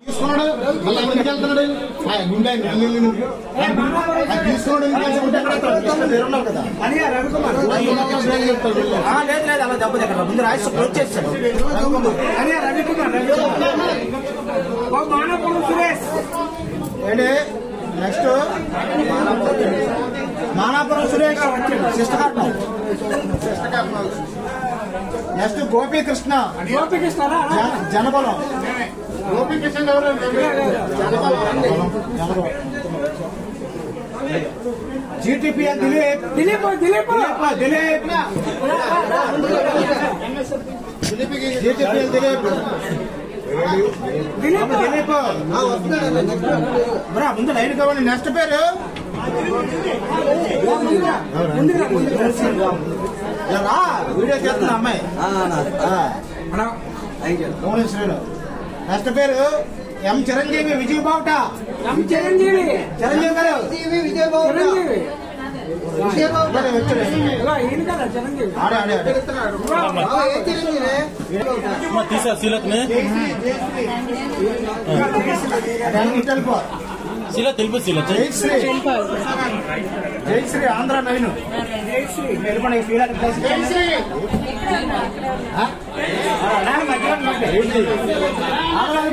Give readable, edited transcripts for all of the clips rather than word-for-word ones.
తీసుకున్నాడు మళ్ళీ ఎక్కడికి వెళ్తున్నాడు గుండె తీసుకున్నాడు కదా లేదు లేదు అలా దెబ్బ దగ్గర ముందు రాసి క్లోజ్ చేశాడు ఏంటి నెక్స్ట్ మానాపురం సురేష్ శిష్టకాట్నం నెక్స్ట్ గోపీకృష్ణ జనబలం గోపీకృష్ణ ఎవరు జీటీపీఎల్ దిలీప్ జీటీపీఎల్ దిలీప్ బ్రా ముందు లైన్ కావాలి నెక్స్ట్ పేరు వీడియో చేస్తున్నా అమ్మాయి నెక్స్ట్ పేరు ఎం చిరంజీవి విజయ్ బావుట చిరంజీవి గారు శిల తెలుపు శిల జయశ్రీ ఆంధ్ర నైన్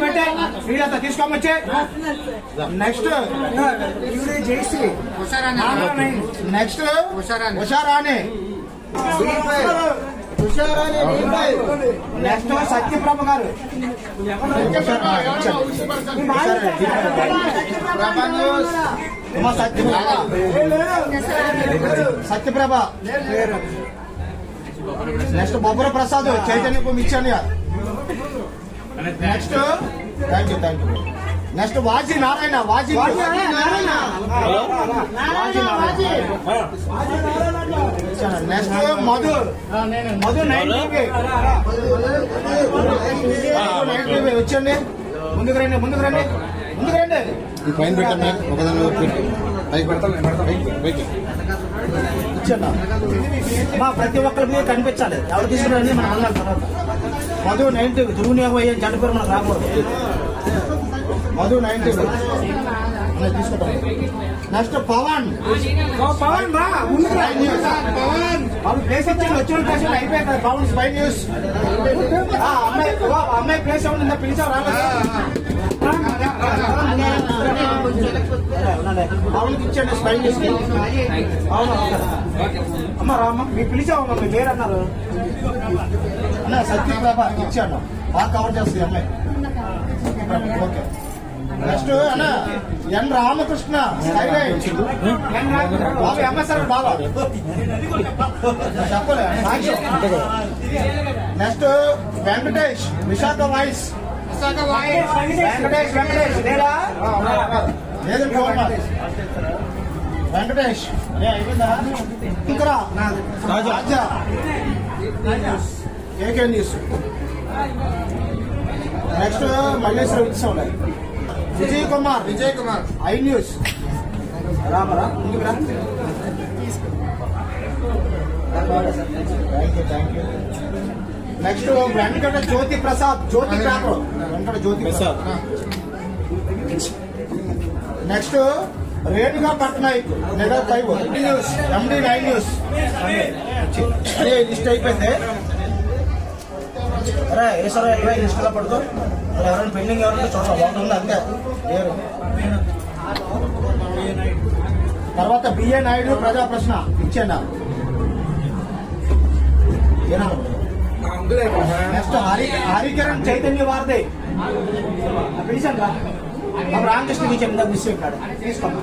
పెట్టే శ్రీలత తీసుకోమొచ్చే next Jayashree next Usharani next Satyaprabha గారు సత్యప్రభ నెక్స్ట్ బొబ్బర ప్రసాద్ చైతన్య ఇచ్చాను next thank you next Vaji Narayana next Madhu nine వచ్చండి ముందుకు రండి ఈ పైన పెట్టండి ఇచ్చండి మా ప్రతి ఒక్కరికి కనిపించాలి ఎవరు తీసుకున్నారని మనం అన్నారు తర్వాత మధు 90 దుర్వినియోగం అయ్యే జంట పేరు మనకు రాకూడదు మధు 90 తీసుకుంటాం నెక్స్ట్ పవన్ ప్లేస్ వచ్చిన అయిపోయాయి కదా పవన్ స్పై న్యూస్ అమ్మాయి ప్లేస్ ఏమన్నా పిలిచావు పవన్కి ఇచ్చండి స్పై న్యూస్ అవును అమ్మ రామ్మ మీరు పిలిచావమ్మా మీరు లేరన్నారు అన్న సత్యప్రభ ఇచ్చాను బాగా కవర్ చేస్తుంది అమ్మాయి ఓకే నెక్స్ట్ అన్న ఎన్ రామకృష్ణ బాబు ఎంఎస్ఆర్ బాబా చెప్పలే నెక్స్ట్ వెంకటేష్ విశాఖ వాయిస్ వెంకటేష్ లేదా వెంకటేష్ ఇంకా Raja AK news next Malleswara ఉత్సవం విజయ్ కుమార్ ఐ న్యూస్ రామరా ముందుకు రా నెక్స్ట్ వెంకట జ్యోతి ప్రసాద్ వెంకట జ్యోతి ప్రసాద్ నెక్స్ట్ రేణుగా పట్నాయక్ నెగర్ 5 న్యూస్ ఎండి 9 న్యూస్ అదే లిస్ట్ అయిపోయింది అరే ఏసారా ఇరవై లిస్టులో పడుతూ ఎవరైనా పెండింగ్ ఎవరైనా చూడాలి బాగుంటుంది అంతే లేరు తర్వాత బిఏ నాయుడు ప్రజా ప్రశ్న ఇచ్చేనా నెక్స్ట్ హరికిరణ్ చైతన్య వార్తే పిలిచాను రా రామకృష్ణ మిస్ అయిపోయాడు తీసుకోమ్మా